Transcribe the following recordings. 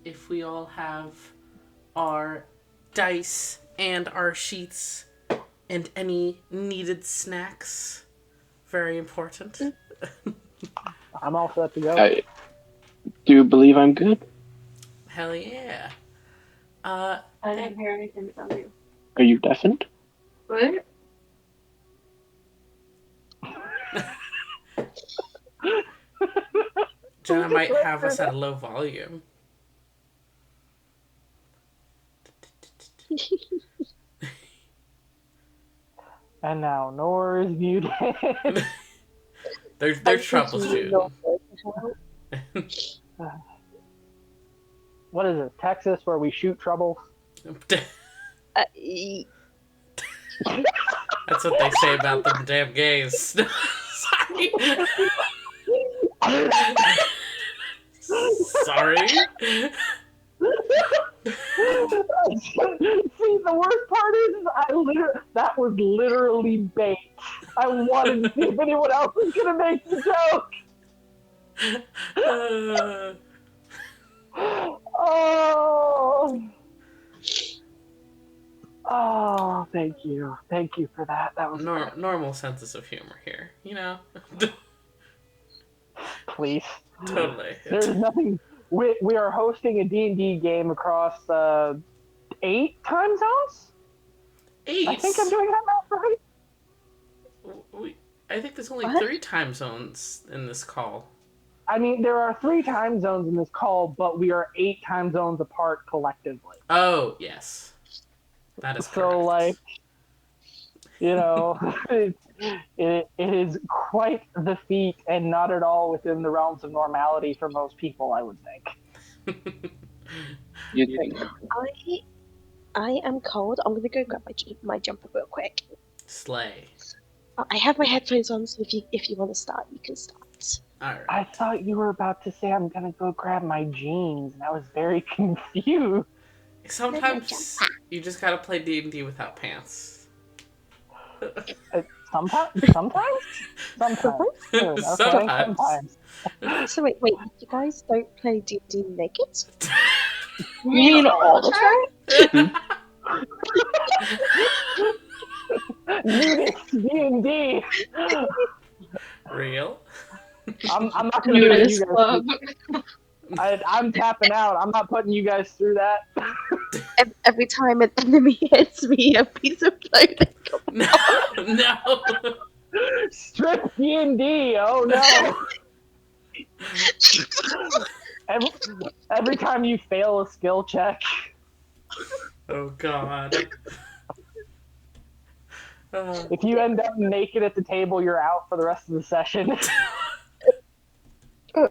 if we all have our dice and our sheets and any needed snacks. Very important. I'm all set to go. I do believe I'm good. Hell yeah. I didn't hear anything from you. Are you deafened? What? Jenna might have us at a low volume. And now Nor is muted. There's troubleshooting. What is it? Texas, where we shoot troubles? That's what they say about them damn gays. Sorry. Sorry. See, the worst part is, that was literally bait. I wanted to see if anyone else was gonna make the joke. Oh, thank you for that. That was normal senses of humor here, you know. Please. Totally. There's nothing. We are hosting a D&D game across 8 time zones. 8. I think I'm doing that math right. I think there's only 3 time zones in this call. I mean, there are 3 time zones in this call, but we are 8 time zones apart collectively. Oh, yes. That is correct. So, like, you know, it is quite the feat and not at all within the realms of normality for most people, I would think. You think? I am cold. I'm going to go grab my jumper real quick. Slay. I have my headphones on, so if you want to start, you can start. All right. I thought you were about to say I'm going to go grab my jeans, and I was very confused. Sometimes you just gotta play D&D without pants. Sometimes. Okay, Sometimes. So wait, you guys don't play D&D naked? You mean all the time? Nudist D&D. Real? I'm not going to do you guys. I'm tapping out. I'm not putting you guys through that. Every time an enemy hits me, a piece of clothing comes No. Strip D&D. Oh no. Every time you fail a skill check. Oh god. If you end up naked at the table, you're out for the rest of the session. Your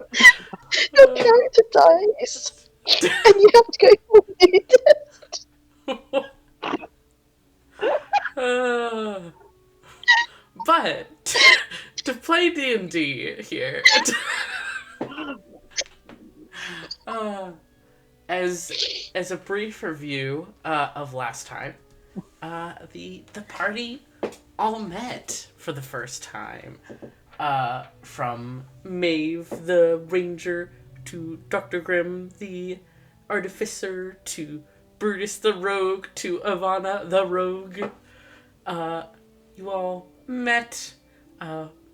character dies, and you have to go for a new test. But to play D&D here, as a brief review of last time, the party all met for the first time. From Maeve the Ranger to Dr. Grimm the Artificer to Brutus the Rogue to Ivana the Rogue. You all met,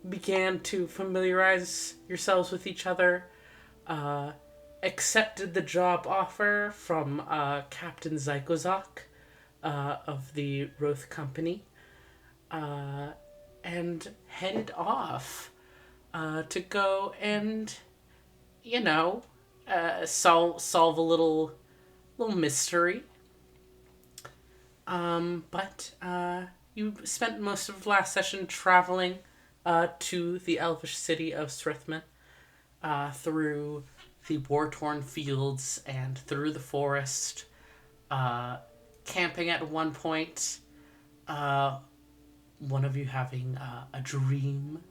began to familiarize yourselves with each other, accepted the job offer from Captain Zykozak of the Roth Company, and headed off to go and, you know, solve a little mystery. But you spent most of last session traveling to the elvish city of Srithman, through the war-torn fields and through the forest, camping at one point, one of you having a dream,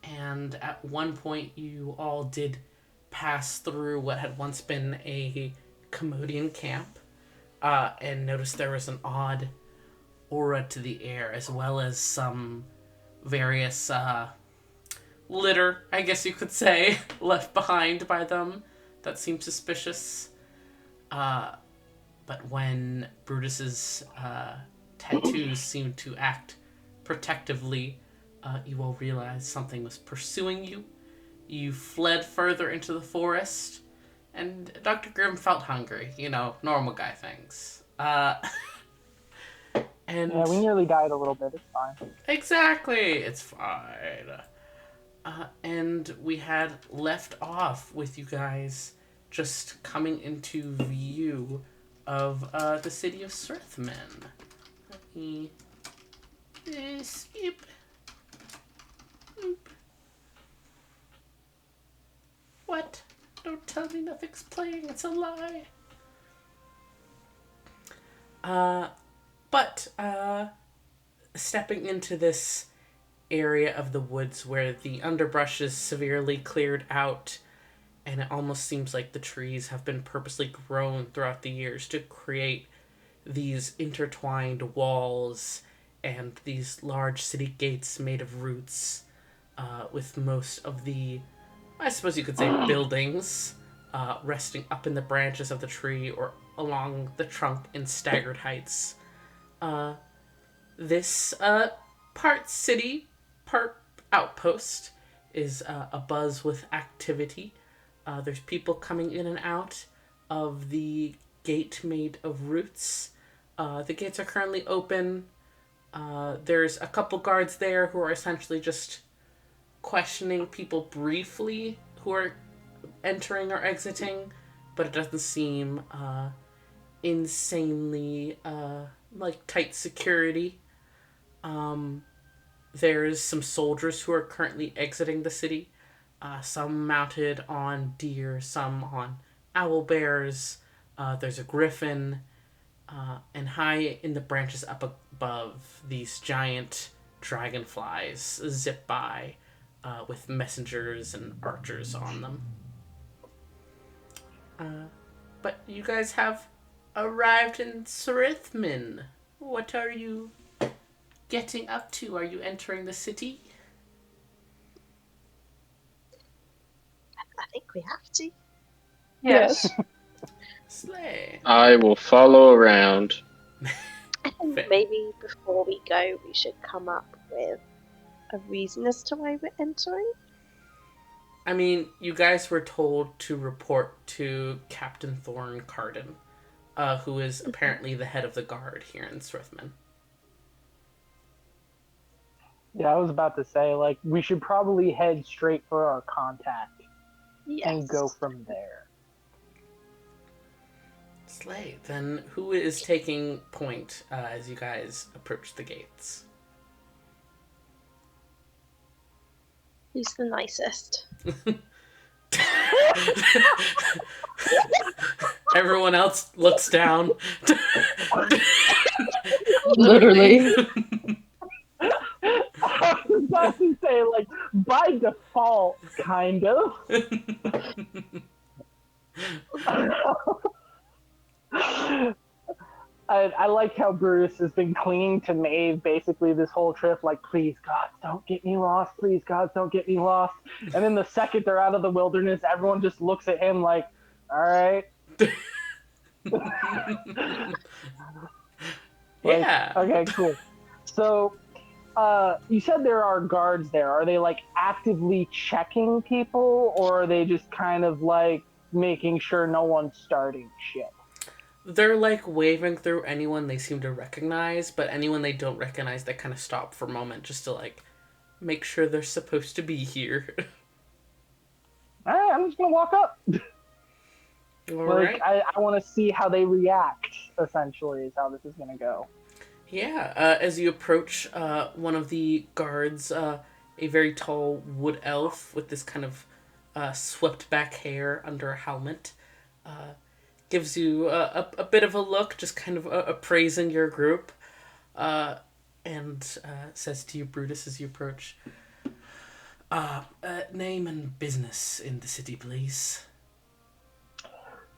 and at one point you all did pass through what had once been a Commodian camp, and noticed there was an odd aura to the air, as well as some various litter, I guess you could say, left behind by them that seem suspicious. But when Brutus's tattoos seem to act protectively, you all realize something was pursuing you. You fled further into the forest, and Dr. Grimm felt hungry. Normal guy things. And Yeah, we nearly died a little bit. It's fine. exactly, it's fine. And we had left off with you guys just coming into view of the city of Sirthman. Let me skip. Oop. What? Don't tell me nothing's playing. It's a lie. But stepping into this area of the woods where the underbrush is severely cleared out, and it almost seems like the trees have been purposely grown throughout the years to create these intertwined walls and these large city gates made of roots, with most of the, I suppose you could say, buildings resting up in the branches of the tree or along the trunk in staggered heights. This part city, part outpost is abuzz with activity. There's people coming in and out of the gate made of roots. The gates are currently open. There's a couple guards there who are essentially just questioning people briefly who are entering or exiting, but it doesn't seem insanely like tight security. There's some soldiers who are currently exiting the city, some mounted on deer, some on owl bears. There's a griffin, and high in the branches up above, these giant dragonflies zip by with messengers and archers on them. But you guys have arrived in Sirithmin. What are you getting up to? Are you entering the city? I think we have to. Yes. Slay. I will follow around. I think Fair. maybe before we go, we should come up with a reason as to why we're entering. I mean, you guys were told to report to Captain Thorn Carden, who is apparently the head of the guard here in Sirithman. Yeah, I was about to say, like, we should probably head straight for our contact Yes. and go from there. Slay. Then who is taking point as you guys approach the gates? Who's the nicest? Everyone else looks down. Literally. I was about to say, like, by default, kind of. I like how Brutus has been clinging to Maeve basically this whole trip, like, please, God, don't get me lost. Please, God, don't get me lost. And then the second they're out of the wilderness, everyone just looks at him like, all right. Yeah. Okay, cool. So, you said there are guards there. Are they, like, actively checking people, or are they just kind of, like, making sure no one's starting shit? They're like waving through anyone they seem to recognize, but anyone they don't recognize, they kind of stop for a moment just to like make sure they're supposed to be here. All right, I'm just gonna walk up. All Like, right. I want to see how they react. Essentially, is how this is gonna go. Yeah. As you approach one of the guards, a very tall wood elf with this kind of swept back hair under a helmet, gives you a bit of a look, just kind of appraising your group, and says to you, Brutus, as you approach, name and business in the city, please.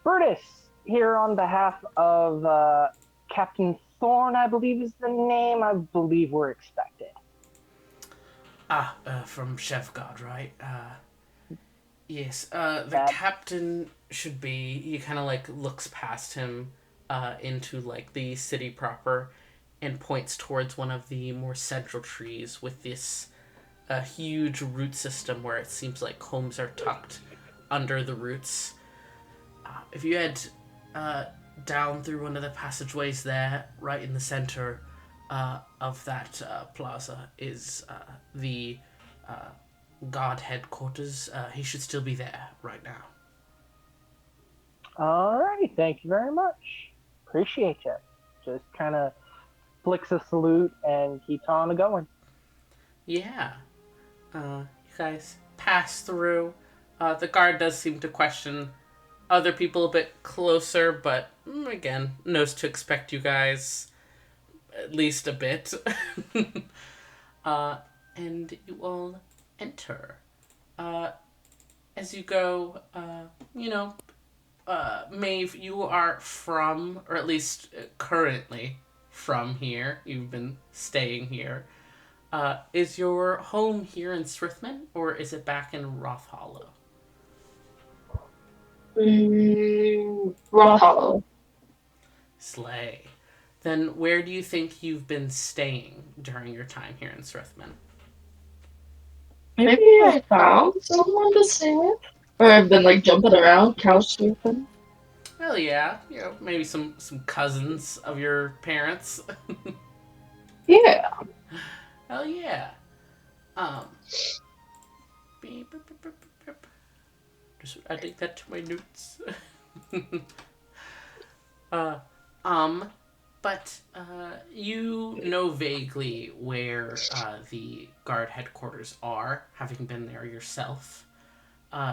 Brutus, here on behalf of Captain Thorn, I believe is the name. I believe we're expected. From Chef God, right? Yes, the captain should be. He kind of like looks past him into like the city proper and points towards one of the more central trees with this huge root system where it seems like homes are tucked under the roots. If you head uh, down through one of the passageways there, right in the center of that plaza, is the uh, guard headquarters. He should still be there right now. Alrighty, thank you very much. Appreciate you. Just kind of flicks a salute and keeps on going. Yeah. You guys pass through. The guard does seem to question other people a bit closer, but again, knows to expect you guys at least a bit. uh, and you all enter. Uh, as you go, Maeve, you are from, or at least currently from here. You've been staying here. Is your home here in Srithman, or is it back in Roth Hollow? Roth Hollow. Slay. Then where do you think you've been staying during your time here in Srithman? Maybe I found someone to stay with? Or I've been like jumping around, couch surfing. Well, yeah, maybe some cousins of your parents. Yeah. Hell yeah. Um, beep, beep, beep, beep, beep. Just adding that to my notes. uh, um, but you know vaguely where the guard headquarters are, having been there yourself.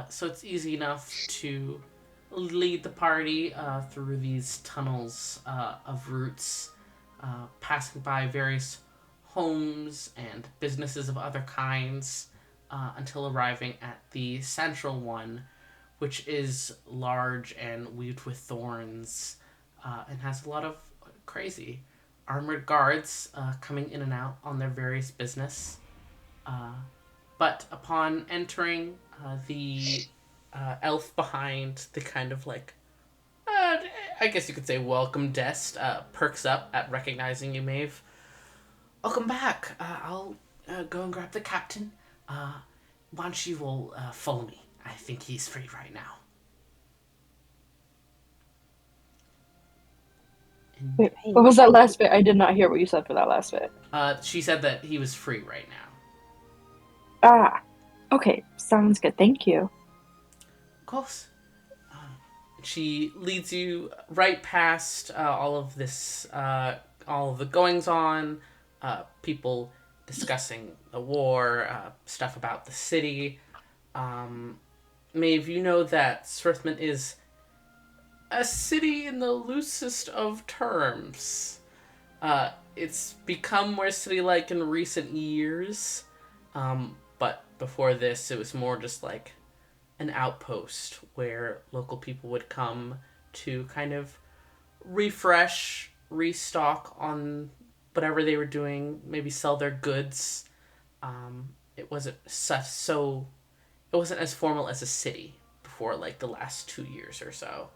So it's easy enough to lead the party through these tunnels of roots, passing by various homes and businesses of other kinds, until arriving at the central one, which is large and weaved with thorns, and has a lot of crazy armored guards coming in and out on their various business. Uh, but upon entering, the elf behind the kind of like, I guess you could say welcome desk, perks up at recognizing you, Maeve. Welcome back. I'll go and grab the captain. Why don't you all follow me? I think he's free right now. And, Wait, what was that last bit? I did not hear what you said for that last bit. she said that he was free right now. Ah. Okay, sounds good. Thank you. Of course. She leads you right past all of this, all of the goings on, people discussing the war, stuff about the city. Maeve, you know that Srithman is a city in the loosest of terms. It's become more city-like in recent years, but before this, it was more just like an outpost where local people would come to kind of refresh, restock on whatever they were doing, maybe sell their goods. It wasn't it wasn't as formal as a city before like the last 2 years or so.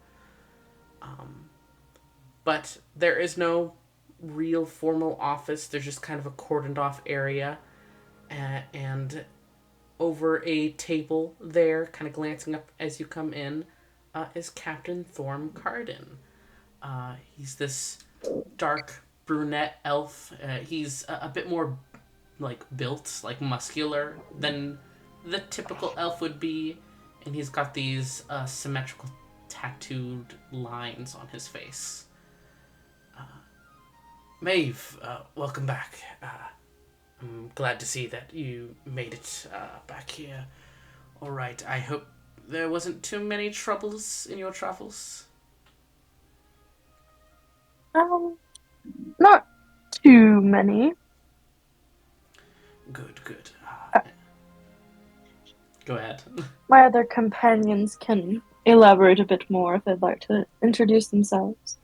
But there is no real formal office. There's just kind of a cordoned off area, and over a table there, kind of glancing up as you come in, is Captain Thorm Carden. He's this dark brunette elf. He's a bit more like built, like muscular than the typical elf would be, and he's got these symmetrical tattooed lines on his face. Maeve, welcome back. I'm glad to see that you made it back here. All right, I hope there wasn't too many troubles in your travels. Not too many. Good, good. Uh, Go ahead. My other companions can elaborate a bit more if they'd like to introduce themselves.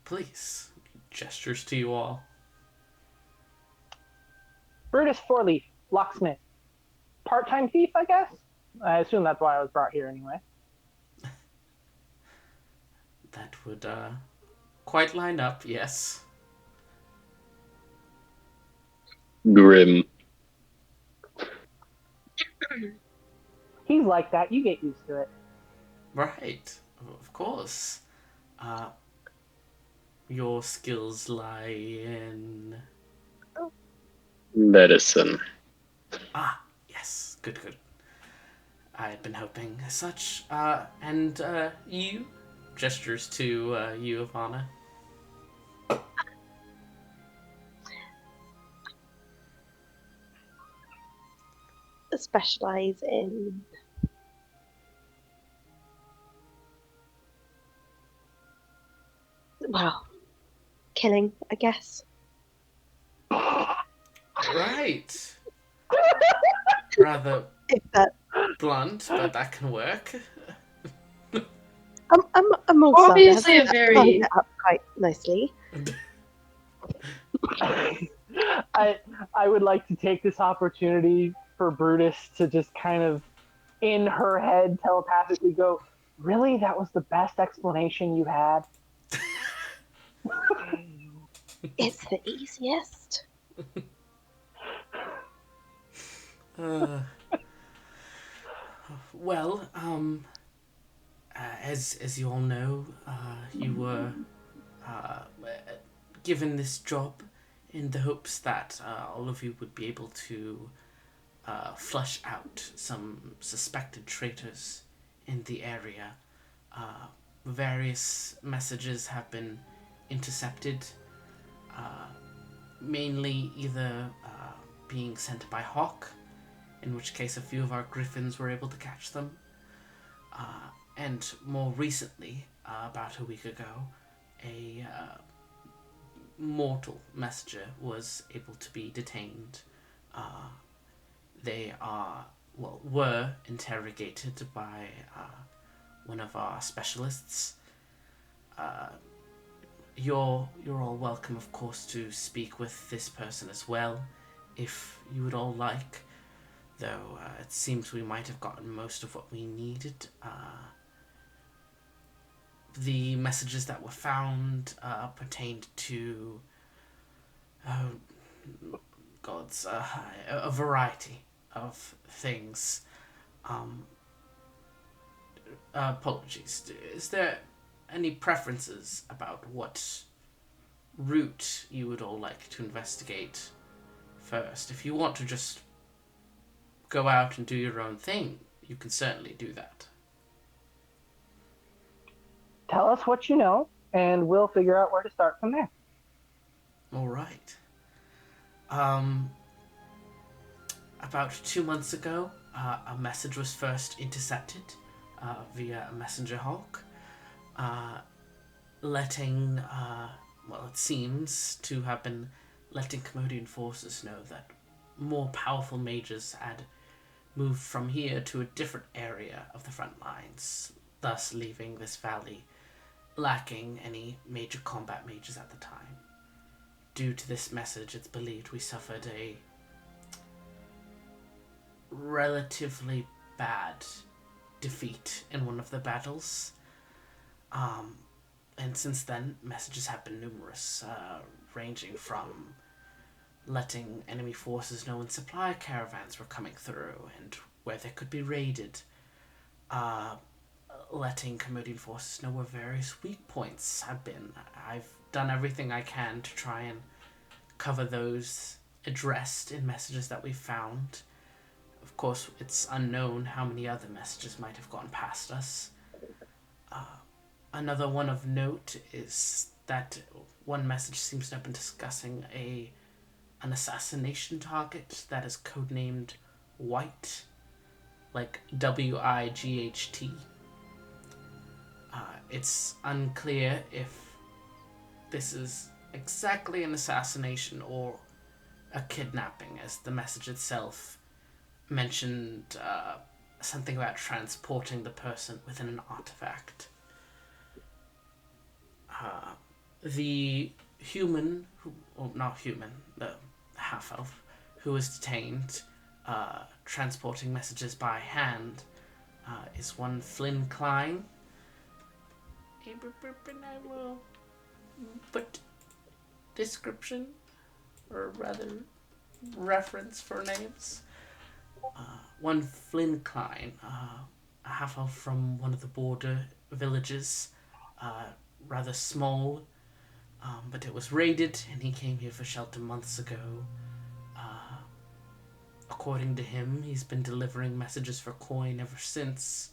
Please. Gestures to you all. Brutus Fourleaf, locksmith. Part-time thief, I guess? I assume that's why I was brought here anyway. would quite line up, yes. Grim. He's like that. You get used to it. Right, of course. Your skills lie in... Medicine. Ah, yes, good. I had been hoping as such. And you? Gestures to you, Ivana. Specialize in killing, I guess. Right. Rather If that, blunt, but that can work. I'm all Obviously I've a very- it up quite nicely. I would like to take this opportunity for Brutus to just kind of, in her head, telepathically go, really? That was the best explanation you had? It's the easiest. Well, as you all know, you were given this job in the hopes that all of you would be able to flush out some suspected traitors in the area. Various messages have been intercepted, mainly either being sent by Hawk, in which case a few of our griffins were able to catch them, and more recently, about a week ago, a mortal messenger was able to be detained. They were interrogated by one of our specialists. You're all welcome, of course, to speak with this person as well, if you would all like. Though it seems we might have gotten most of what we needed. The messages that were found pertained to a variety of things. Apologies. Is there any preferences about what route you would all like to investigate first? If you want to just go out and do your own thing, you can certainly do that. Tell us what you know, and we'll figure out where to start from there. All right. About 2 months ago, a message was first intercepted via a messenger hawk, letting, it seems to have been letting Commodian forces know that more powerful mages had moved from here to a different area of the front lines, thus leaving this valley lacking any major combat mages at the time. Due to this message, it's believed we suffered a relatively bad defeat in one of the battles. And since then, messages have been numerous, ranging from letting enemy forces know when supply caravans were coming through and where they could be raided, letting Commodian forces know where various weak points have been. I've done everything I can to try and cover those addressed in messages that we found. Of course, it's unknown how many other messages might have gone past us. Another one of note is that one message seems to have been discussing an assassination target that is codenamed White, like WIGHT. It's unclear if this is exactly an assassination or a kidnapping, as the message itself mentioned something about transporting the person within an artifact. The human, the half-elf, who was detained, transporting messages by hand, is one Flynn Klein. and I will put description, or rather reference for names. One Flynn Klein, a half elf from one of the border villages, rather small, but it was raided, and he came here for shelter months ago. According to him, he's been delivering messages for coin ever since,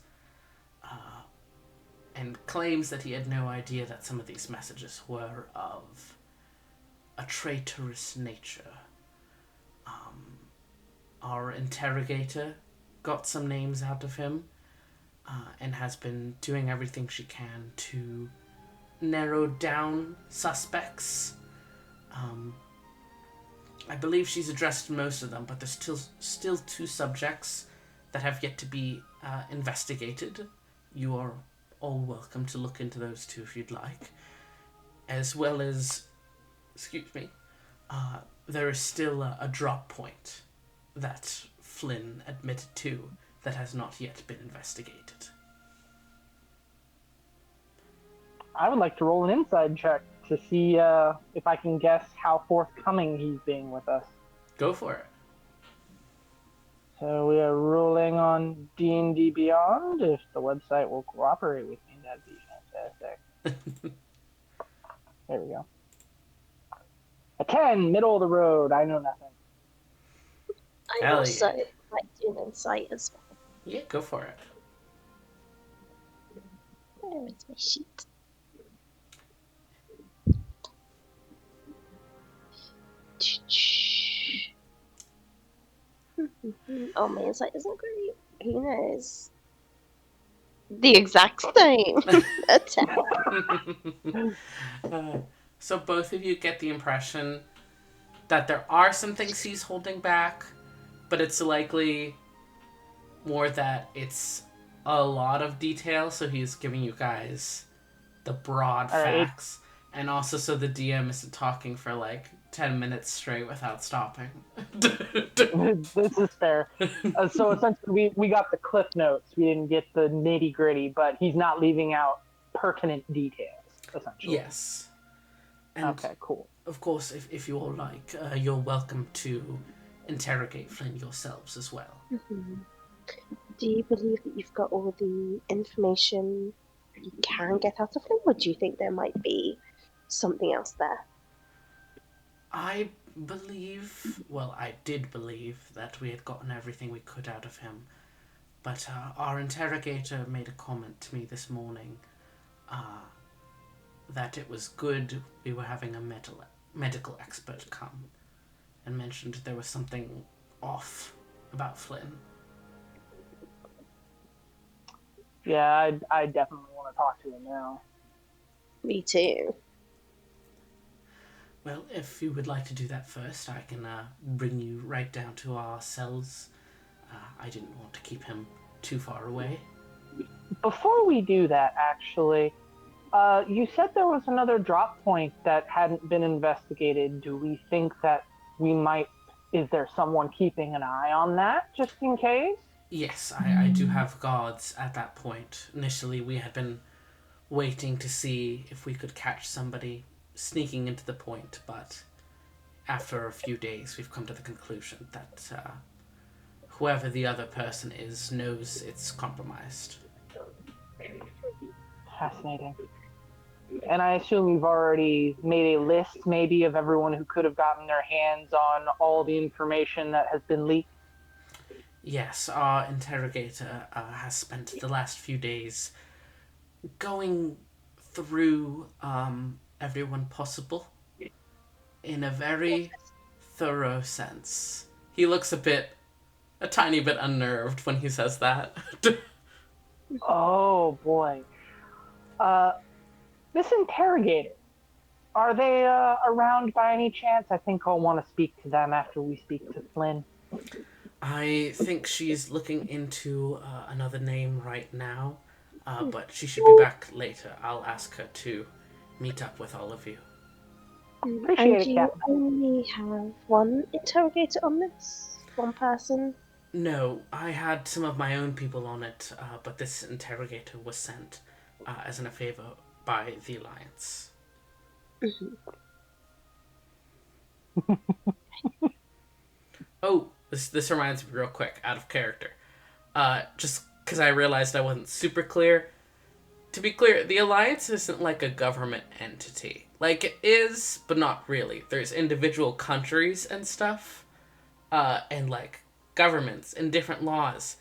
and claims that he had no idea that some of these messages were of a traitorous nature. Our interrogator got some names out of him, and has been doing everything she can to narrow down suspects. I believe she's addressed most of them, but there's still 2 subjects that have yet to be investigated. You are all welcome to look into those 2 if you'd like. As well as, there is still a drop point that Flynn admitted to that has not yet been investigated. I would like to roll an inside check to see if I can guess how forthcoming he's being with us. Go for it. So we are rolling on D&D Beyond. If the website will cooperate with me, that'd be fantastic. There we go. A 10, middle of the road. I know nothing. I Hell also yeah. like doing insight as well. Yeah, go for it. Where is my sheet? Oh, my insight isn't great. Who knows? The exact same. A 10. So both of you get the impression that there are some things he's holding back, but it's likely more that it's a lot of detail, so he's giving you guys the broad facts. And also so the DM isn't talking for like 10 minutes straight without stopping. This is fair. So essentially, we got the cliff notes. We didn't get the nitty gritty, but he's not leaving out pertinent details, essentially. Yes. And okay, cool. of course, if you all like, you're welcome to interrogate Flynn yourselves as well. Do you believe that you've got all the information you can get out of him, or do you think there might be something else there? I did believe that we had gotten everything we could out of him, but our interrogator made a comment to me this morning that it was good we were having a medical expert come, and mentioned there was something off about Flynn. Yeah, I definitely want to talk to him now. Me too. Well, if you would like to do that first, I can bring you right down to our cells. I didn't want to keep him too far away. Before we do that, actually, you said there was another drop point that hadn't been investigated. Do we think that is there someone keeping an eye on that, just in case? Yes, I do have guards at that point. Initially, we had been waiting to see if we could catch somebody sneaking into the point, but after a few days, we've come to the conclusion that whoever the other person is knows it's compromised. Fascinating. And I assume you've already made a list, maybe, of everyone who could have gotten their hands on all the information that has been leaked? Yes, our interrogator has spent the last few days going through everyone possible in a very thorough sense. He looks a tiny bit unnerved when he says that. Oh, boy. This interrogator, are they around by any chance? I think I'll want to speak to them after we speak to Flynn. I think she's looking into another name right now, but she should be back later. I'll ask her to meet up with all of you. Appreciate And it, you Captain. only have one interrogator on this? One person? No, I had some of my own people on it, but this interrogator was sent as a favor by the Alliance. Oh, this reminds me real quick, out of character. Just because I realized I wasn't super clear. To be clear, the Alliance isn't like a government entity. Like, it is, but not really. There's individual countries and stuff, and, like, governments and different laws.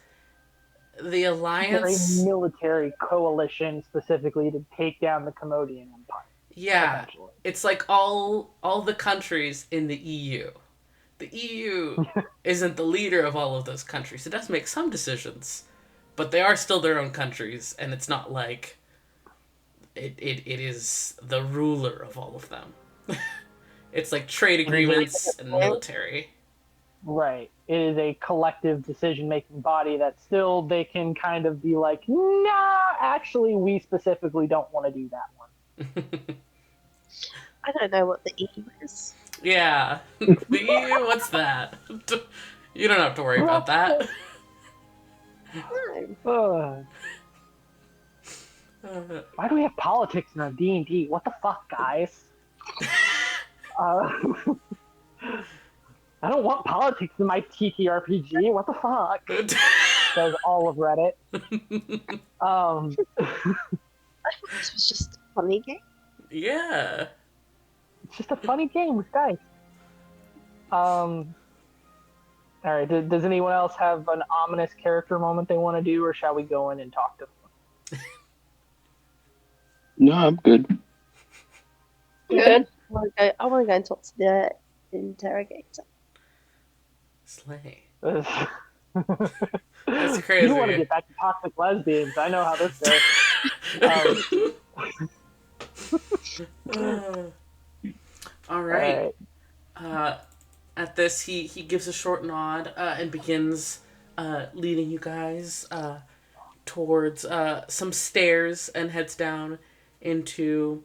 The They're a Alliance... military coalition specifically to take down the Commodian Empire. Yeah, Essentially. it's like all the countries in the EU. The EU isn't the leader of all of those countries. It does make some decisions, but they are still their own countries, and it's not like it is the ruler of all of them. It's like trade agreements and military. Right. It is a collective decision-making body that still they can kind of be like, nah, actually, we specifically don't want to do that one. I don't know what the EU is. Yeah. The EU, what's that? You don't have to worry about that. No. Why do we have politics in our D&D? What the fuck, guys? I don't want politics in my TTRPG. What the fuck? Says all of Reddit. I thought this was just a funny game. Yeah. It's just a funny game with dice. All right. Does anyone else have an ominous character moment they want to do, or shall we go in and talk to them? No, I'm good. Good. I want to go and talk to the interrogator. Slay. That's crazy. You want to get back to toxic lesbians. I know how this goes. All right. At this, he gives a short nod and begins leading you guys towards some stairs and heads down into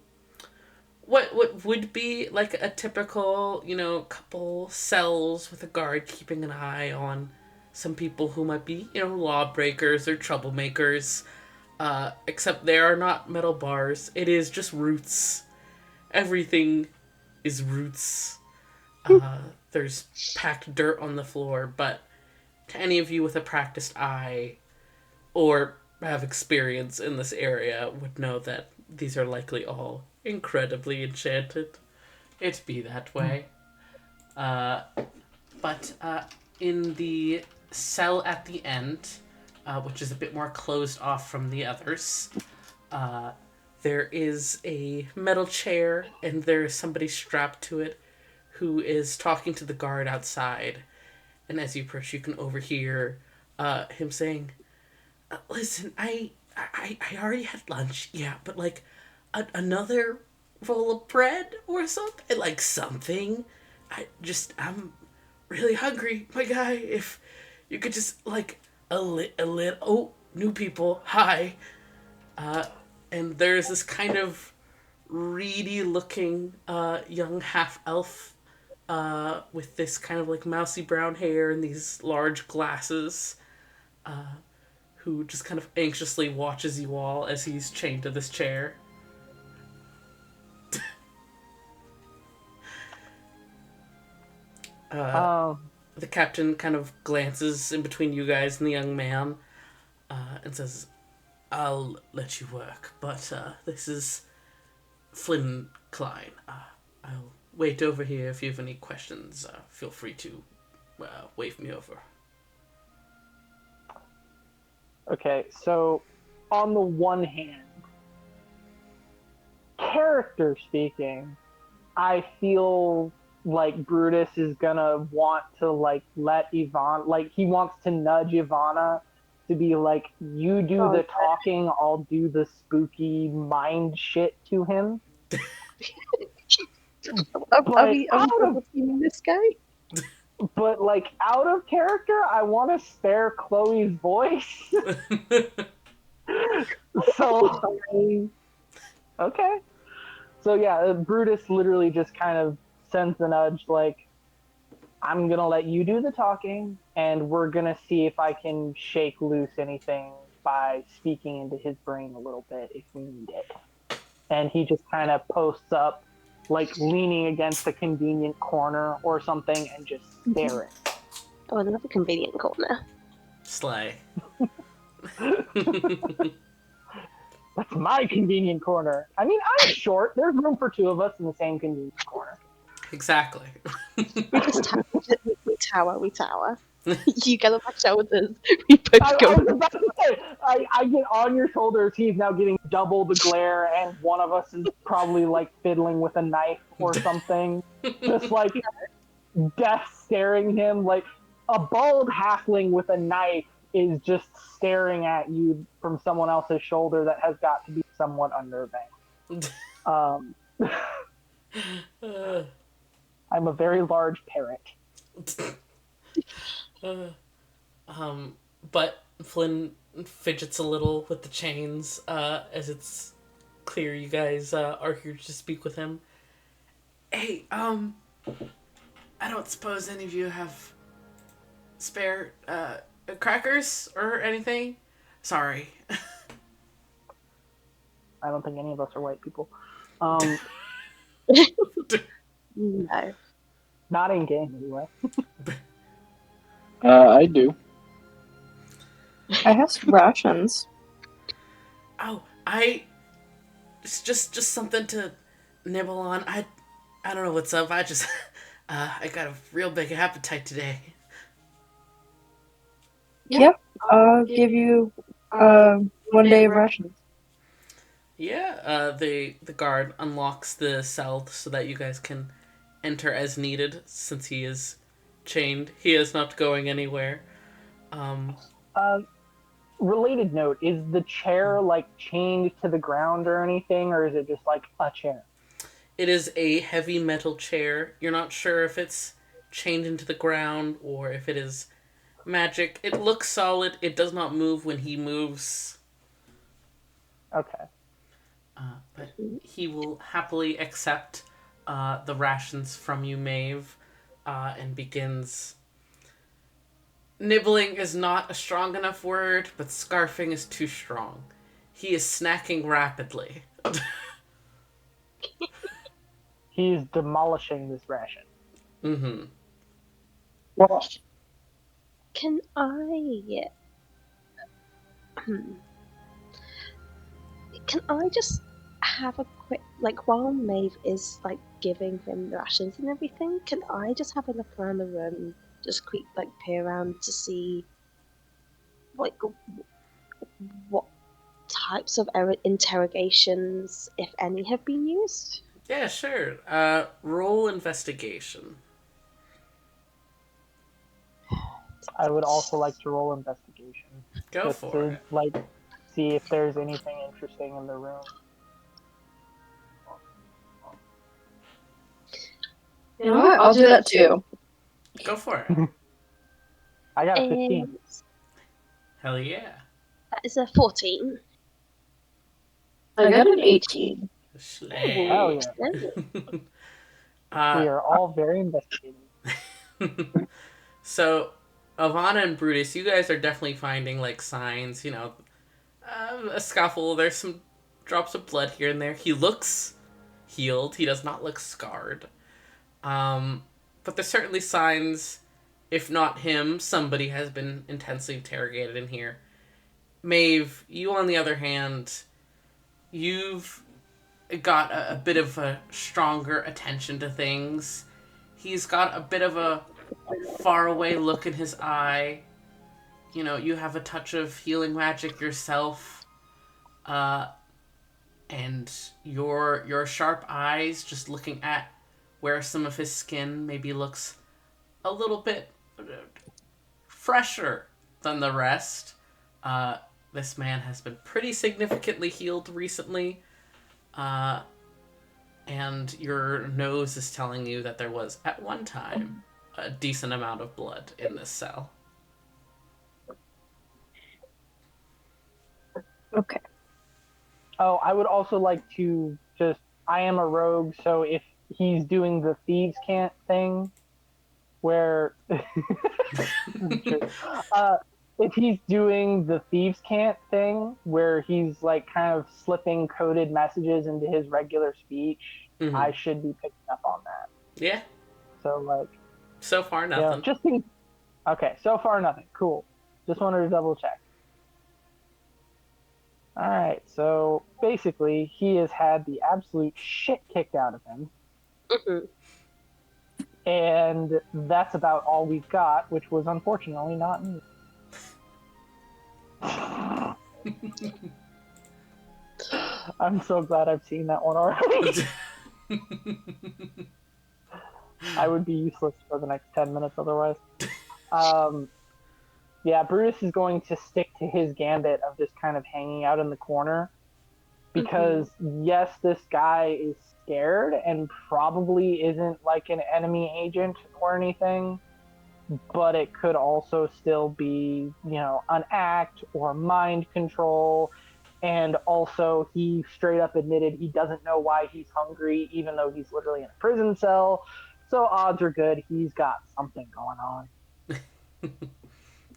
what would be like a typical, couple cells with a guard keeping an eye on some people who might be, lawbreakers or troublemakers. Except there are not metal bars. It is just roots. Everything is roots. There's packed dirt on the floor, but to any of you with a practiced eye or have experience in this area would know that these are likely all incredibly enchanted. It be that way. But in the cell at the end, which is a bit more closed off from the others, there is a metal chair and there's somebody strapped to it who is talking to the guard outside. And as you approach, you can overhear him saying, listen, I already had lunch, yeah, but like another roll of bread or something? Like something? I'm really hungry, my guy. If you could just like a little, oh, new people, hi. And there's this kind of reedy looking young half-elf with this kind of like mousy brown hair and these large glasses, who just kind of anxiously watches you all as he's chained to this chair. The captain kind of glances in between you guys and the young man and says, I'll let you work, but this is Flynn Klein. I'll wait over here. If you have any questions, feel free to wave me over. Okay, so on the one hand, character speaking, I feel like Brutus is gonna want to like let Ivan, like he wants to nudge Ivana to be like, you do the talking, I'll do the spooky mind shit to him. Are we teaming this guy? But like out of character, I want to spare Chloe's voice. So okay. So yeah, Brutus literally just kind of sends the nudge like, I'm gonna let you do the talking, and we're gonna see if I can shake loose anything by speaking into his brain a little bit if we need it. and he just kind of posts up, like leaning against a convenient corner or something, and just staring. Oh, another convenient corner. Slay. That's my convenient corner. I mean, I'm short. There's room for two of us in the same convenient corner. Exactly. We just we tower. You get on my shoulders. We both I go. was about to say, I get on your shoulders. He's now getting double the glare, and one of us is probably like fiddling with a knife or something. Just like death staring him. Like a bald halfling with a knife is just staring at you from someone else's shoulder that has got to be somewhat unnerving. Um, Uh, I'm a very large parrot. uh, but Flynn fidgets a little with the chains as it's clear you guys are here to speak with him. Hey, I don't suppose any of you have spare crackers or anything? Sorry. I don't think any of us are white people. No. Not in game anyway. I do. I have some rations. Oh, it's just something to nibble on. I don't know what's up. I just I got a real big appetite today. Yep, I'll give you 1 day of rations. Yeah, the guard unlocks the cell so that you guys can enter as needed. Since he is chained, he is not going anywhere. Related note: is the chair like chained to the ground or anything, or is it just like a chair? It is a heavy metal chair. You're not sure if it's chained into the ground or if it is magic. It looks solid. It does not move when he moves. Okay. But he will happily accept the rations from you, Maeve, and begins. Nibbling is not a strong enough word, but scarfing is too strong. He is snacking rapidly. He's demolishing this ration. Mm-hmm. What? Can I? Can I just have a quick while Maeve is giving him the rations and everything? Can I just have a look around the room, just quick peer around to see like what types of interrogations, if any, have been used? Yeah, sure. Roll investigation. I would also like to roll investigation. Go just for to it. see if there's anything interesting in the room. You know what? I'll do that too. Go for it. I got a 15. Hell yeah. That is a 14. I got an 18. Slay. Hell yeah. We are all very investigative. So, Ivana and Brutus, you guys are definitely finding signs, a scuffle. There's some drops of blood here and there. He looks healed. He does not look scarred. But there's certainly signs, if not him, somebody has been intensely interrogated in here. Maeve, you on the other hand, you've got a bit of a stronger attention to things. He's got a bit of a faraway look in his eye. You have a touch of healing magic yourself. And your sharp eyes, just looking at where some of his skin maybe looks a little bit fresher than the rest. This man has been pretty significantly healed recently. And your nose is telling you that there was, at one time, a decent amount of blood in this cell. Okay. Oh, I would also like to I am a rogue, so if he's doing the thieves can't thing, where if he's doing the thieves can't thing where he's like kind of slipping coded messages into his regular speech, Mm-hmm. I should be picking up on that. Yeah. So like, So far, nothing. just think. Okay, so far nothing. Cool. Just wanted to double check. All right, so basically, he has had the absolute shit kicked out of him, Mhm. and that's about all we've got, which was unfortunately not me. I'm so glad I've seen that one already. I would be useless for the next 10 minutes otherwise. Yeah, Brutus is going to stick to his gambit of just kind of hanging out in the corner because, yes, this guy is scared and probably isn't like an enemy agent or anything, but it could also still be, an act or mind control. And also, he straight up admitted he doesn't know why he's hungry, even though he's literally in a prison cell. So odds are good he's got something going on.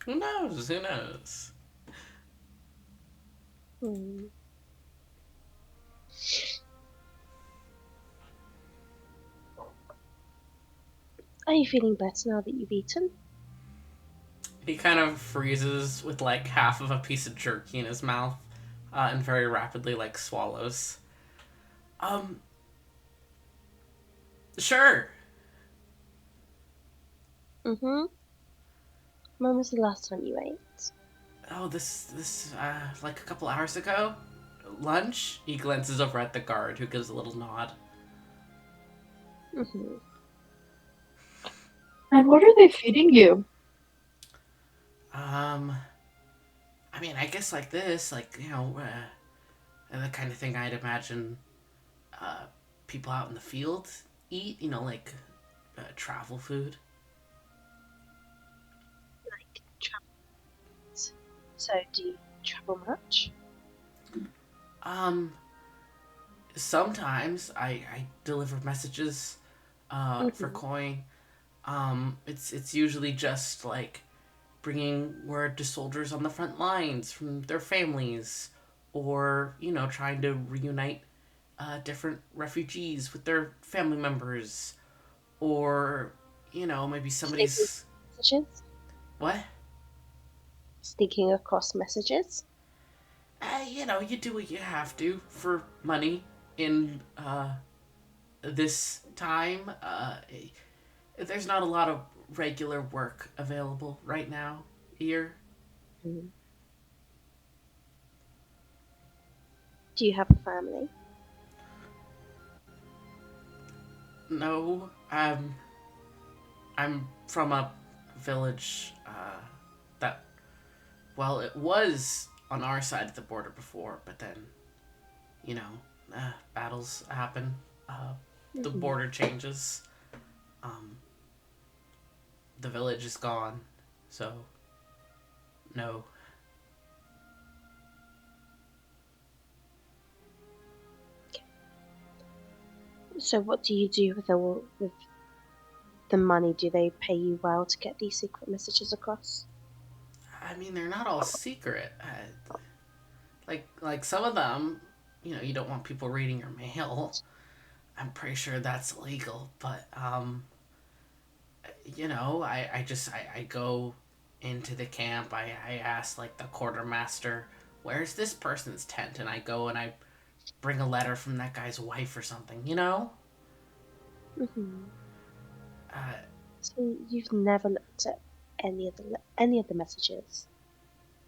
Who knows? Who knows? Hmm. Are you feeling better now that you've eaten? He kind of freezes with like half of a piece of jerky in his mouth, and very rapidly like swallows. Um. Sure. Mm-hmm. When was the last time you ate? Oh, this like a couple hours ago. Lunch. He glances over at the guard, who gives a little nod. Mm-hmm. And what are they feeding you? I mean, I guess like this, like the kind of thing I'd imagine, uh, people out in the field eat. Like travel food. Like travel. So, do you travel much? Um, Sometimes I deliver messages, for Mm-hmm. coin. It's usually just like bringing word to soldiers on the front lines from their families, or trying to reunite different refugees with their family members, or maybe Sneaking somebody's messages? what? Sneaking across messages? You do what you have to for money in this time. There's not a lot of regular work available right now here. Mm. Do you have a family? No, I'm from a village that, well, it was on our side of the border before, but then, you know, battles happen. The Mm-hmm. border changes. Um, the village is gone, so no. So, what do you do with the money? Do they pay you well to get these secret messages across? I mean, they're not all secret. Like some of them, you don't want people reading your mail. I'm pretty sure that's illegal, but I go into the camp. I ask like the quartermaster, where's this person's tent, and I go and I bring a letter from that guy's wife or something. Mm-hmm. Uh, So, you've never looked at any of the messages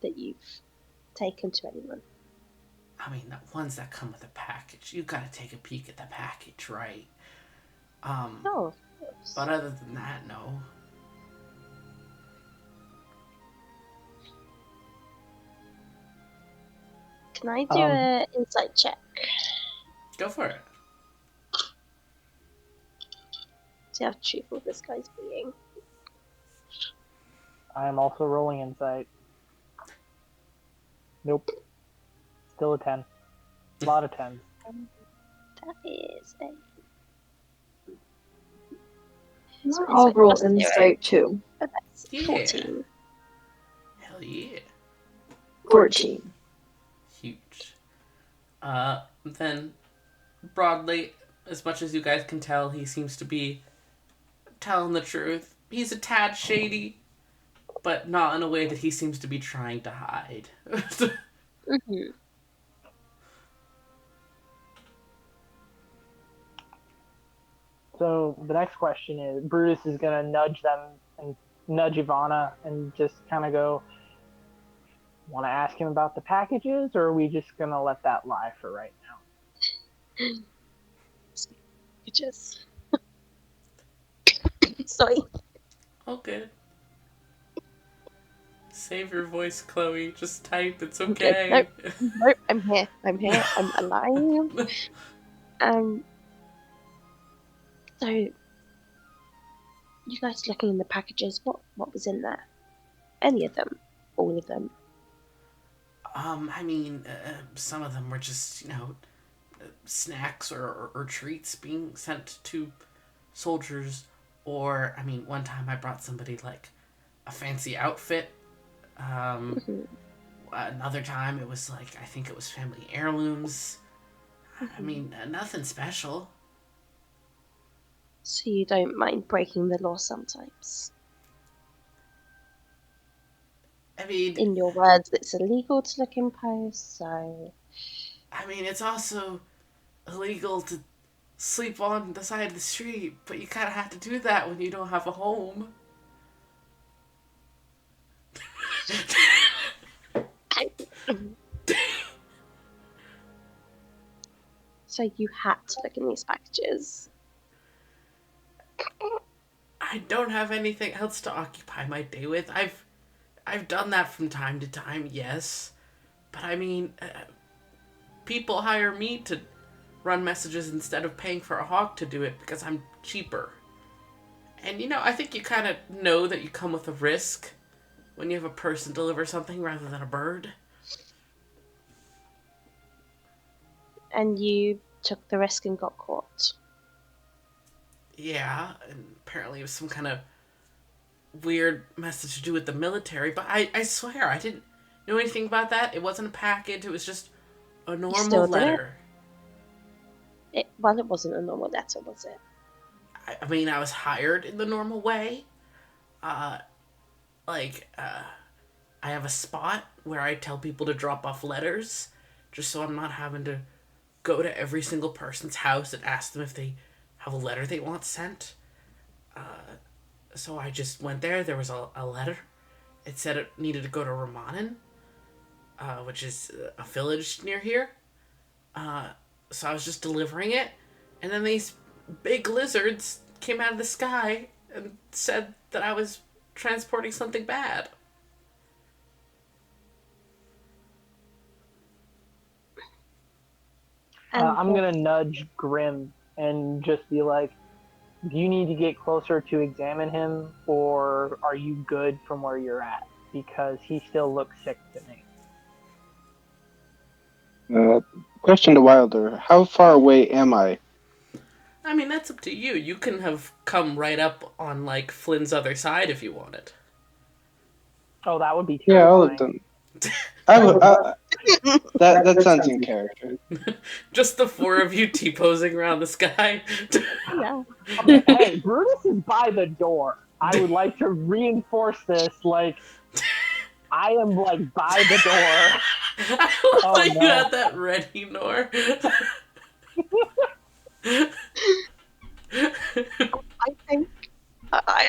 that you've taken to anyone? I mean, the ones that come with a package, you gotta take a peek at the package, right? No, of course. But other than that, no. Can I do Um, a insight check? Go for it. See how truthful this guy's being. I am also rolling insight. Nope. Still a 10. A lot of 10s. That is a. I'll roll plus 0. insight too. Oh, that's Yeah. 14. Hell Hell yeah. 14. Huge. Then, broadly, as much as you guys can tell, he seems to be telling the truth. He's a tad shady, but not in a way that he seems to be trying to hide. Mm-hmm. So the next question is, Brutus is gonna nudge them and nudge Ivana and just kind of go, want to ask him about the packages, or are we just gonna let that lie for right now? Just sorry. All good. Save your voice, Chloe. Just type. It's okay. No, I'm here. I'm here. I'm alive. So you guys looking in the packages? What was in there? Any of them? All of them? I mean, some of them were just, snacks or treats being sent to soldiers. Or, I mean, one time I brought somebody, like, a fancy outfit. Mm-hmm. Another time it was, like, I think it was family heirlooms. I mean, nothing special. So you don't mind breaking the law sometimes? I mean, In your words, it's illegal to look in post, so... it's also illegal to sleep on the side of the street, but you kind of have to do that when you don't have a home. So you had to look in these packages. I don't have anything else to occupy my day with. I've done that from time to time, yes. But I mean, people hire me to run messages instead of paying for a hawk to do it because I'm cheaper. And I think you kind of know that you come with a risk when you have a person deliver something rather than a bird. And you took the risk and got caught. Yeah, and apparently it was some kind of weird message to do with the military, but I swear I didn't know anything about that. It wasn't a package, it was just a normal letter. It wasn't a normal letter, was it? I mean, I was hired in the normal way. I have a spot where I tell people to drop off letters, just so I'm not having to go to every single person's house and ask them if they have a letter they want sent. So I just went there. There was a letter. It said it needed to go to Ramanan, which is a village near here. So I was just delivering it, and then these big lizards came out of the sky and said that I was transporting something bad. I'm gonna nudge Grim and just be like, do you need to get closer to examine him, or are you good from where you're at? Because he still looks sick to me. Question to Wilder: how far away am I? I mean, that's up to you. You can have come right up on, like, Flynn's other side if you wanted. Oh, that would be Yeah, I'll look terrifying. them. That sounds in character. Just the four of you T-posing around the sky. Yeah. Hey, Brutus is by the door. I would like to reinforce this, like, I am, like, by the door. I love that you had that ready, Nor.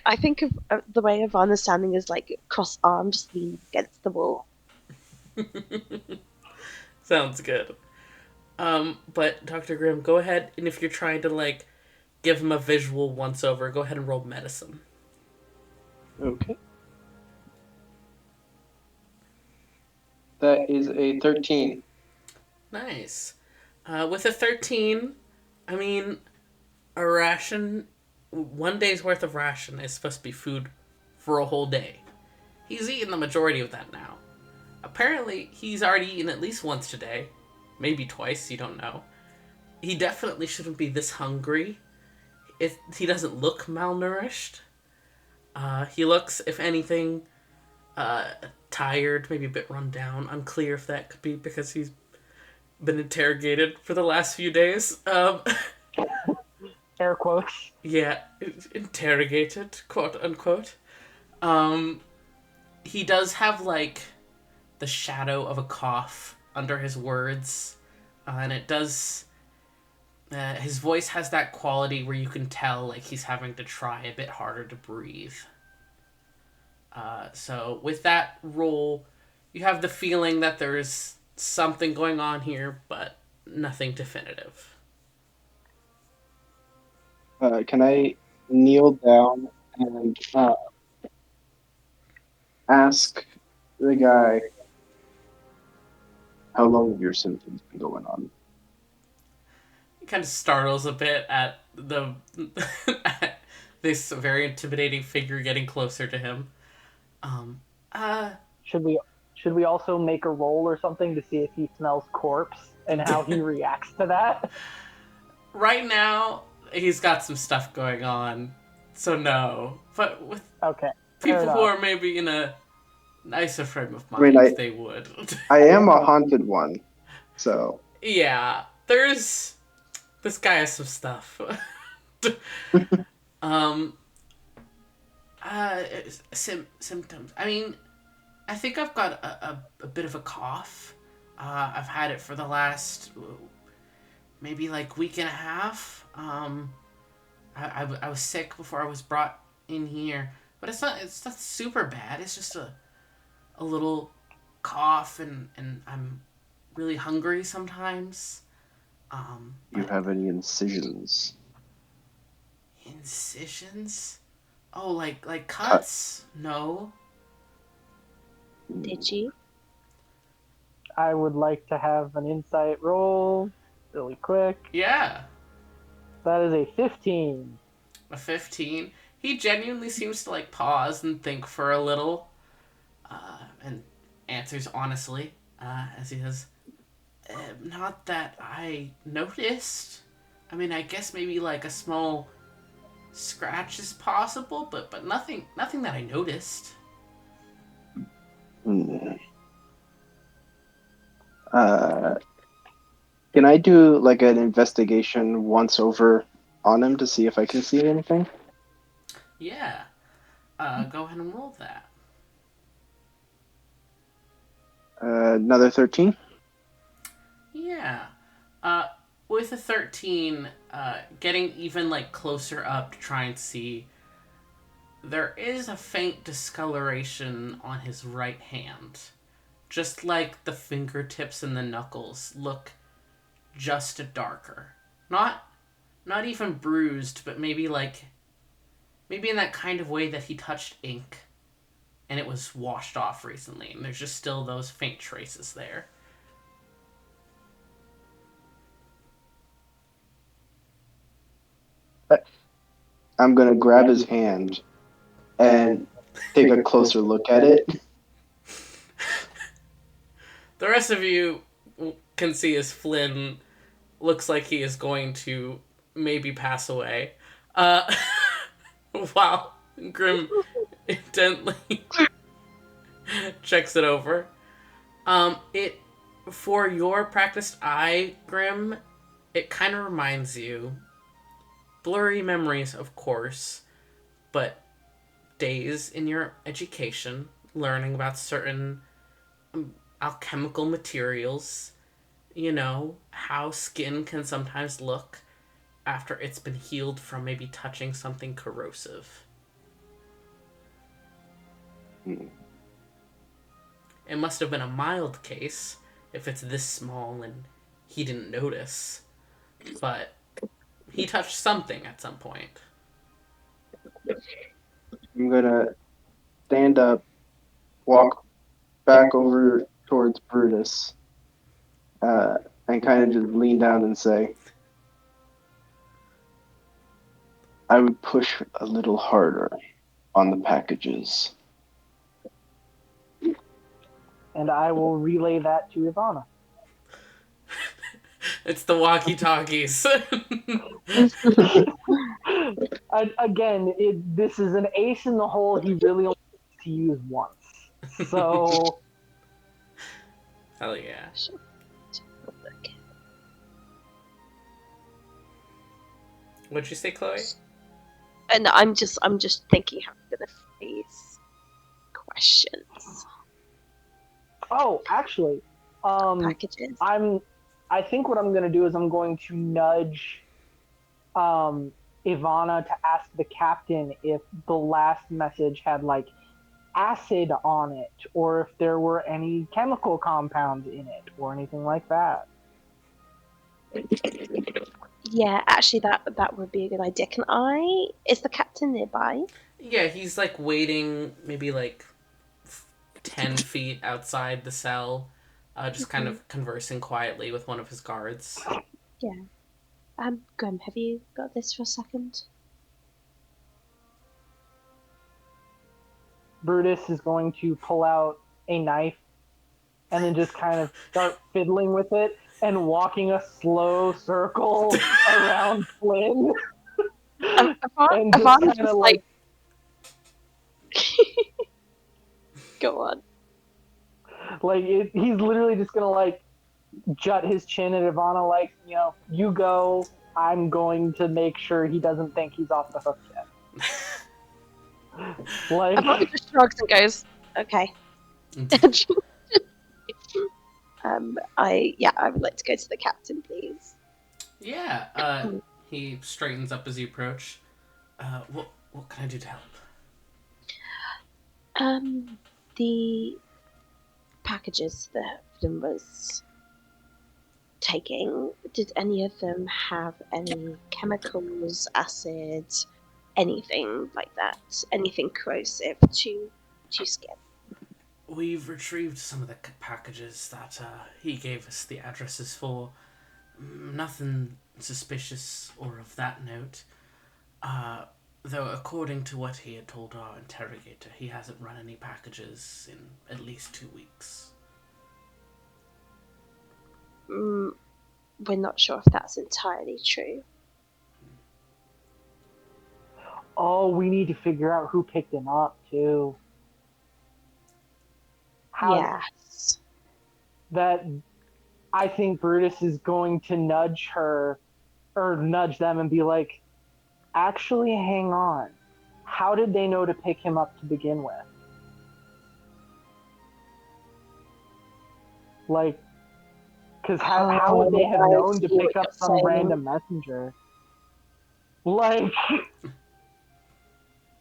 I think of the way of understanding is like cross arms leaning against the wall. Sounds good. But Dr. Grimm, go ahead, and if you're trying to, like, give him a visual once-over, go ahead and roll medicine. Okay. That is a 13. Nice. With a 13, I mean, a ration, 1 day's worth of ration is supposed to be food for a whole day. He's eaten the majority of that now. Apparently, he's already eaten at least once today. Maybe twice, you don't know. He definitely shouldn't be this hungry. He doesn't look malnourished. He looks, if anything, tired, maybe a bit run down. Unclear if that could be because he's been interrogated for the last few days. Air quotes. Yeah, interrogated, quote unquote. Um, he does have like the shadow of a cough under his words, and it does. His voice has that quality where you can tell like he's having to try a bit harder to breathe. So with that roll, you have the feeling that there's something going on here, but nothing definitive. Can I kneel down and ask the guy how long have your symptoms been going on? It kind of startles a bit at the at this very intimidating figure getting closer to him. Um, uh, Should we also make a roll or something to see if he smells corpse and how he reacts to that? right now he's got some stuff going on, so no. But with Okay. people who are maybe in a nicer frame of I mean, mind, they would. I am a haunted one, so Yeah, this guy has some stuff. um, uh, symptoms. I mean, I think I've got a bit of a cough. I've had it for the last maybe like week and a half. I was sick before I was brought in here, but it's not super bad. It's just a little cough, and I'm really hungry sometimes. you have any incisions? Incisions? Oh, like cuts? No. Did you? I would like to have an insight roll really quick. Yeah, That is a 15. a 15. He genuinely seems to like pause and think for a little, and answers honestly, as he says, "Not that I noticed. I mean, I guess maybe like a small scratch is possible, but nothing that I noticed." Hmm. Can I do like an investigation once over on him to see if I can see anything? Yeah. Go ahead and roll that. Another 13? Yeah. Uh, with a 13, getting even like closer up to try and see, there is a faint discoloration on his right hand. Just like the fingertips and the knuckles look just darker. Not even bruised, but maybe in that kind of way that he touched ink and it was washed off recently, and there's just still those faint traces there. I'm gonna grab his hand and take a closer look at it. The rest of you can see as Flynn looks like he is going to maybe pass away. Uh, wow. Grim intently checks it over. It for your practiced eye, Grim, it kind of reminds you blurry memories, of course, but days in your education learning about certain alchemical materials, how skin can sometimes look after it's been healed from maybe touching something corrosive. It must have been a mild case if it's this small and he didn't notice, but he touched something at some point. I'm gonna stand up, walk back over towards Brutus, and kind of just lean down and say, I would push a little harder on the packages. And I will relay that to Ivana. It's the walkie-talkies. Again, this is an ace in the hole he really only needs to use once. So Hell yeah. Sure. What'd you say, Chloe? And I'm just thinking how I'm gonna phrase questions. oh, actually, Packages. I think what I'm gonna do is I'm going to nudge um Ivana to ask the captain if the last message had like acid on it, or if there were any chemical compounds in it, or anything like that. Yeah, actually, that would be a good idea. Can I? Is the captain nearby? Yeah, he's like waiting, maybe like 10 feet outside the cell, just kind of conversing quietly with one of his guards. Yeah. Grim, have you got this for a second? Brutus is going to pull out a knife and then just kind of start fiddling with it and walking a slow circle around Flynn. And just Ivana's kind of just like, go on. he's literally just gonna like jut his chin at Ivana, like, you go. I'm going to make sure he doesn't think he's off the hook yet. Like, Ivana just shrugs and goes, "Okay." I would like to go to the captain, please. Yeah, he straightens up as you approach. What can I do to help? The packages that Flynn was taking, did any of them have any chemicals, acids, anything like that? Anything corrosive to skin? We've retrieved some of the packages that he gave us the addresses for. Nothing suspicious or of that note. Though, according to what he had told our interrogator, he hasn't run any packages in at least 2 weeks. We're not sure if that's entirely true. oh, we need to figure out who picked him up too. Yes. That I think Brutus is going to nudge her or nudge them and be like, actually, hang on. How did they know to pick him up to begin with? Like, because how would they have I known to see what pick up you're some saying. random messenger? Like,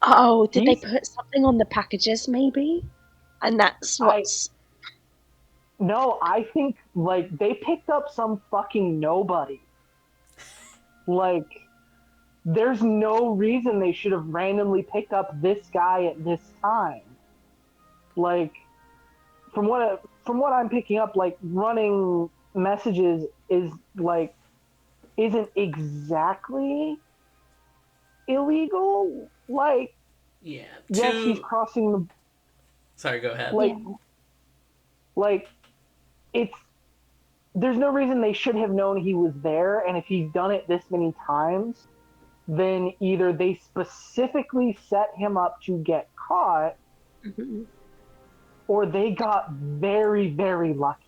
Oh, did they he's- put something on the packages, maybe? And that's what's. no, I think like they picked up some fucking nobody. Like, there's no reason they should have randomly picked up this guy at this time. Like, from what I'm picking up, like running messages is like isn't exactly illegal. Like, Yeah. yes, he's crossing the Sorry, go ahead. like like it's there's no reason they should have known he was there, and if he's done it this many times, then either they specifically set him up to get caught, or they got very, very lucky.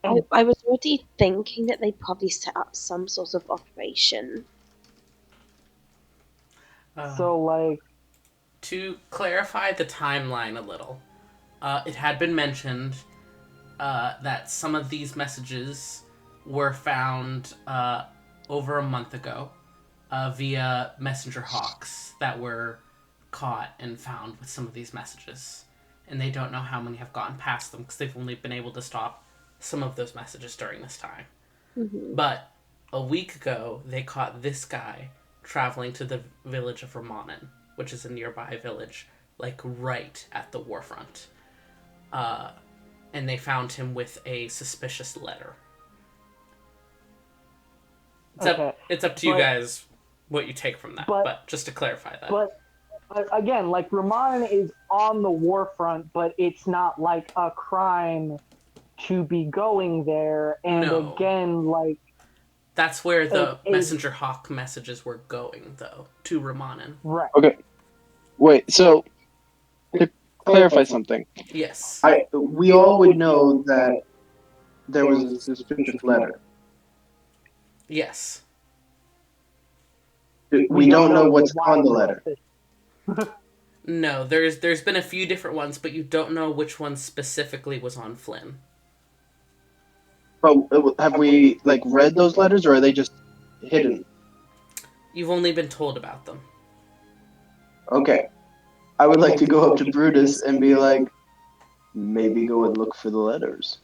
I was already thinking that they probably set up some sort of operation. So, like, to clarify the timeline a little, it had been mentioned that some of these messages were found over a month ago via messenger hawks that were caught and found with some of these messages. And they don't know how many have gotten past them because they've only been able to stop some of those messages during this time. But a week ago, they caught this guy traveling to the village of Ramanan, which is a nearby village, like right at the warfront. And they found him with a suspicious letter. It's up to you guys what you take from that, but just to clarify that. But again, like, Ramanan is on the warfront, but it's not like a crime to be going there. And No. again, like, that's where the messenger hawk messages were going, though, to Ramanan. Right. Okay. Wait, so to clarify something. Yes. We all would know that there was a suspicious letter. Yes. We don't know what's on the letter. No, there's been a few different ones, but you don't know which one specifically was on Flynn. But have we read those letters, or are they just hidden? You've only been told about them. Okay. I would like to go up to Brutus and be like, maybe go and look for the letters.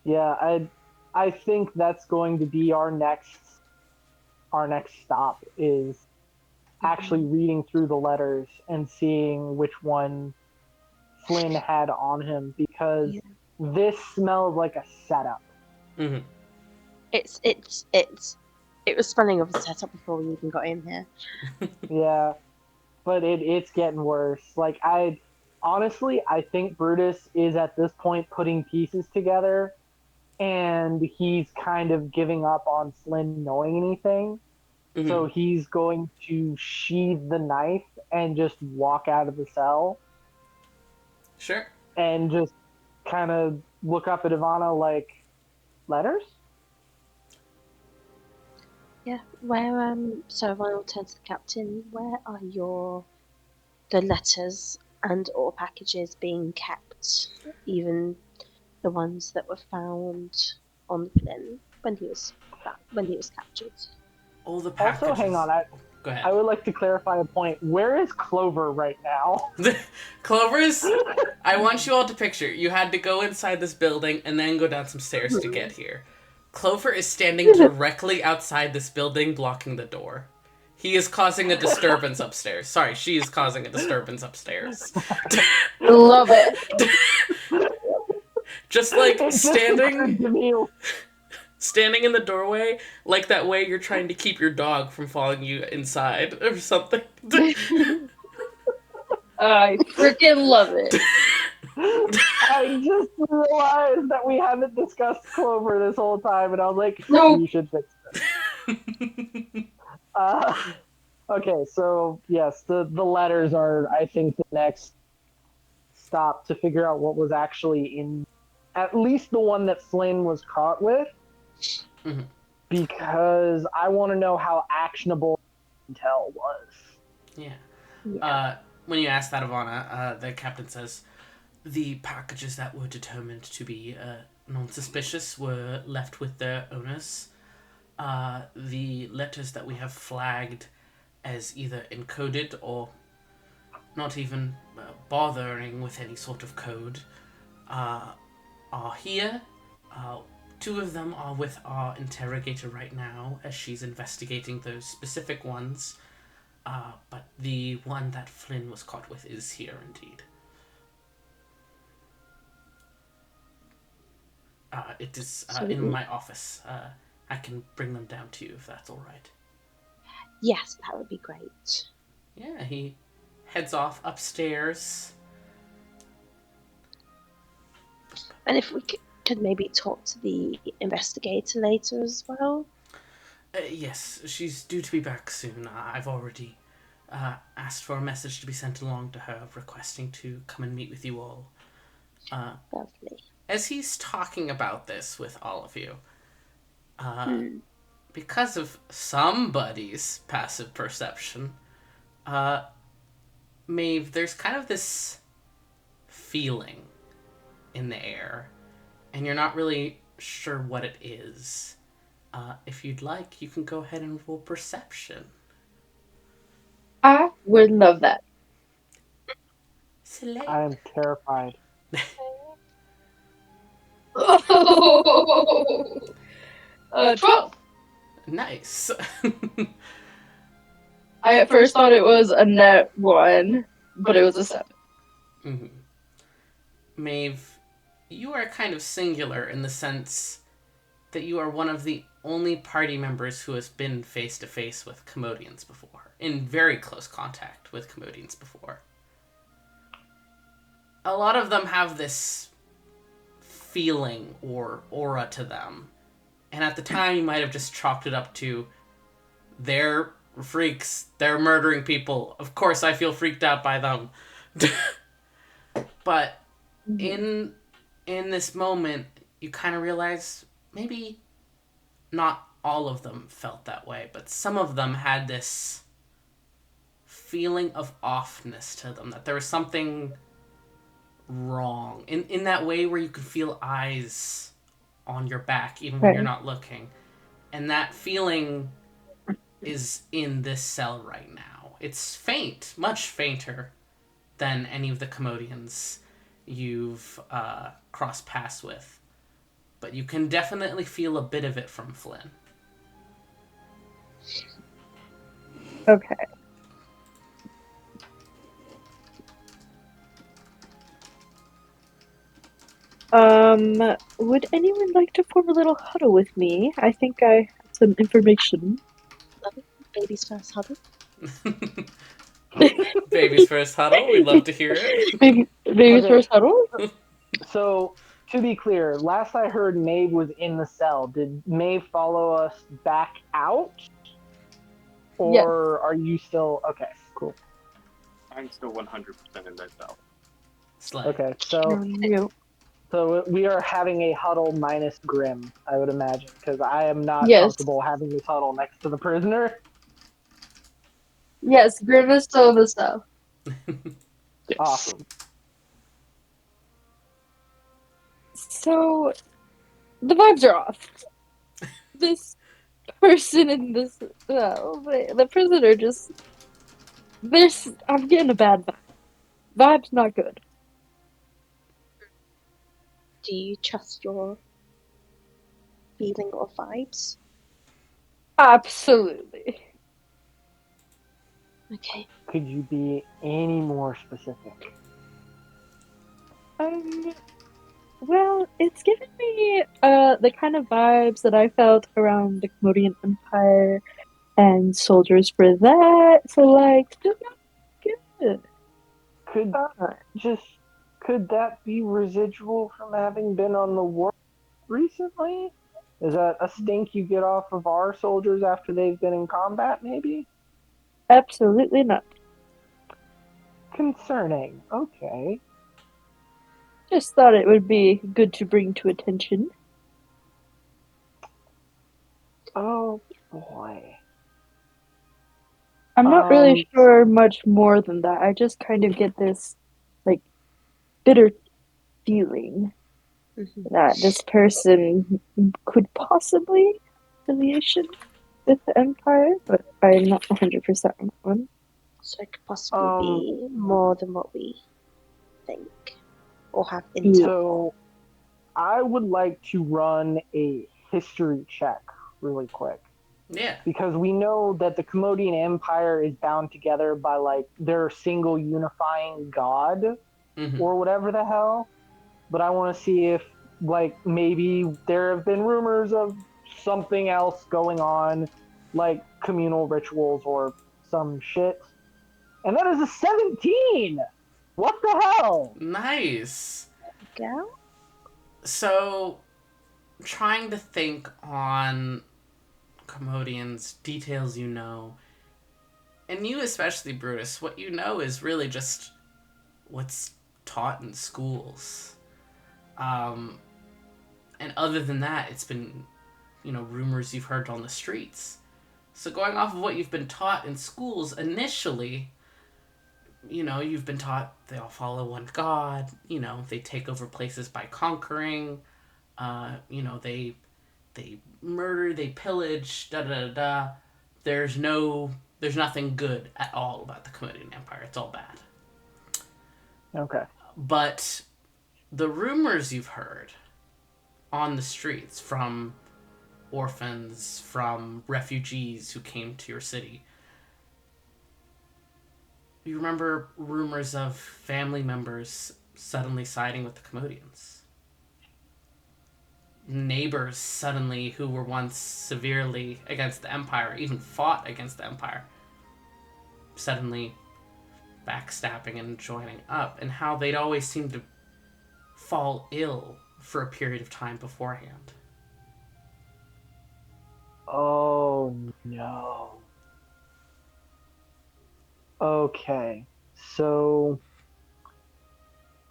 Yeah, I think that's going to be our next stop is actually reading through the letters and seeing which one Flynn had on him, because this smells like a setup. Mm-hmm. It was spelling of a setup before we even got in here. Yeah, but it's getting worse. Like, honestly, I think Brutus is at this point putting pieces together, and he's kind of giving up on Flynn knowing anything. Mm-hmm. So he's going to sheathe the knife and just walk out of the cell Sure. and just kind of look up at Ivana like, letters? Yeah, where so I will turn to the captain. Where are the letters and or packages being kept? Even the ones that were found on Flynn when he was captured. All the packages. Also, hang on, Go ahead. I would like to clarify a point. Where is Clover right now? Clover's. I want you all to picture. You had to go inside this building and then go down some stairs to get here. Clover is standing directly outside this building, blocking the door. He is causing a disturbance upstairs. Sorry, she is causing a disturbance upstairs. Love it. Just like standing Jamil. in the doorway, like that way you're trying to keep your dog from following you inside or something. I freaking love it. I just realized that we haven't discussed Clover this whole time, and I was like, Nope. you should fix it. Okay, so yes, the letters are, I think, the next stop to figure out what was actually in, at least the one that Flynn was caught with, Mm-hmm. because I want to know how actionable intel was. Yeah. When you ask that, Ivana, the captain says, the packages that were determined to be non-suspicious were left with their owners. The letters that we have flagged as either encoded or not even bothering with any sort of code are here. 2 of them are with our interrogator right now as she's investigating those specific ones. But the one that Flynn was caught with is here indeed. It is in my office. I can bring them down to you if that's all right. Yes, that would be great. Yeah, he heads off upstairs. And if we could maybe talk to the investigator later as well. Yes, she's due to be back soon. I've already asked for a message to be sent along to her requesting to come and meet with you all. Lovely. As he's talking about this with all of you, because of somebody's passive perception, Maeve, there's kind of this feeling in the air, and you're not really sure what it is. If you'd like, you can go ahead and roll perception. I would love that. Select. I'm terrified. 12. Nice. I at first thought it was a net 1, but it was a 7. Mm-hmm. Maeve, you are kind of singular in the sense that you are one of the only party members who has been face-to-face with Commodians before, in very close contact with Commodians before. A lot of them have this feeling or aura to them, and at the time you might have just chalked it up to, they're freaks, they're murdering people, of course I feel freaked out by them. But Mhm. in this moment, you kind of realize maybe not all of them felt that way, but some of them had this feeling of offness to them, that there was something wrong in that way where you can feel eyes on your back even when you're Okay. not looking. And that feeling is in this cell right now. It's faint, much fainter than any of the Commodians you've crossed paths with. But you can definitely feel a bit of it from Flynn. Okay. Would anyone like to form a little huddle with me? I think I have some information. Love it. Baby's first huddle. Baby's first huddle. We'd love to hear it. Baby's Okay, first huddle? so to be clear, last I heard Maeve was in the cell. Did Maeve follow us back out? Yes. Or are you still okay, cool. I'm still 100% in that cell. Slay. Okay, so You. we are having a huddle minus Grim, I would imagine, because I am not Yes. comfortable having this huddle next to the prisoner. Yes, Grim is still in the cell. Yes. Awesome. So the vibes are off. This person in this cell, the prisoner just this I'm getting a bad vibe. Vibe's not good. Do you trust your feeling or vibes? Absolutely. Okay. Could you be any more specific? Well, it's giving me the kind of vibes that I felt around the Commodian Empire and soldiers for that. So like, just not good. Could just could that be residual from having been on the war recently? Is that a stink you get off of our soldiers after they've been in combat, maybe? Absolutely not. Concerning. Okay. Just thought it would be good to bring to attention. Oh boy. I'm not really Um sure much more than that. I just kind of get this like bitter feeling Mm-hmm. that this person could possibly have affiliation with the Empire, but I'm not 100% on that one. So it could possibly um be more than what we think or have Yeah. intel. so I would like to run a history check really quick. Yeah. Because we know that the Commodian Empire is bound together by like their single unifying god Mm-hmm. or whatever the hell. But I want to see if like maybe there have been rumors of something else going on, like communal rituals or some shit. And that is a 17. What the hell? Nice. Girl? So, trying to think on Commodians, details you know, and you especially, Brutus, what you know is really just what's taught in schools. Um, and other than that, it's been, rumors you've heard on the streets. So going off of what you've been taught in schools initially, you've been taught they all follow one god. They take over places by conquering. They murder, they pillage, da da da da. There's no, there's nothing good at all about the Commodian Empire. It's all bad. Okay. But the rumors you've heard on the streets from orphans, from refugees who came to your city, you remember rumors of family members suddenly siding with the Commodians. Neighbors suddenly who were once severely against the Empire, even fought against the Empire, suddenly backstabbing and joining up, and how they'd always seem to fall ill for a period of time beforehand. Oh no. Okay. So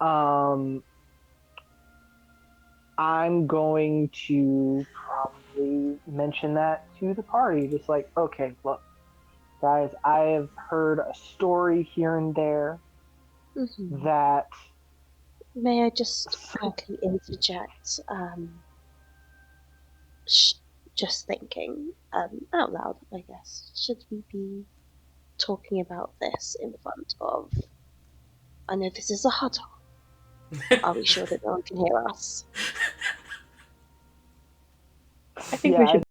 Um, I'm going to probably mention that to the party. Just like, okay, look, guys, I have heard a story here and there Hmm. that. May I just quickly interject? Sh- just thinking out loud, I guess. Should we be talking about this in front of? I know this is a huddle. Are we sure that no one can hear us? I think we Yeah, should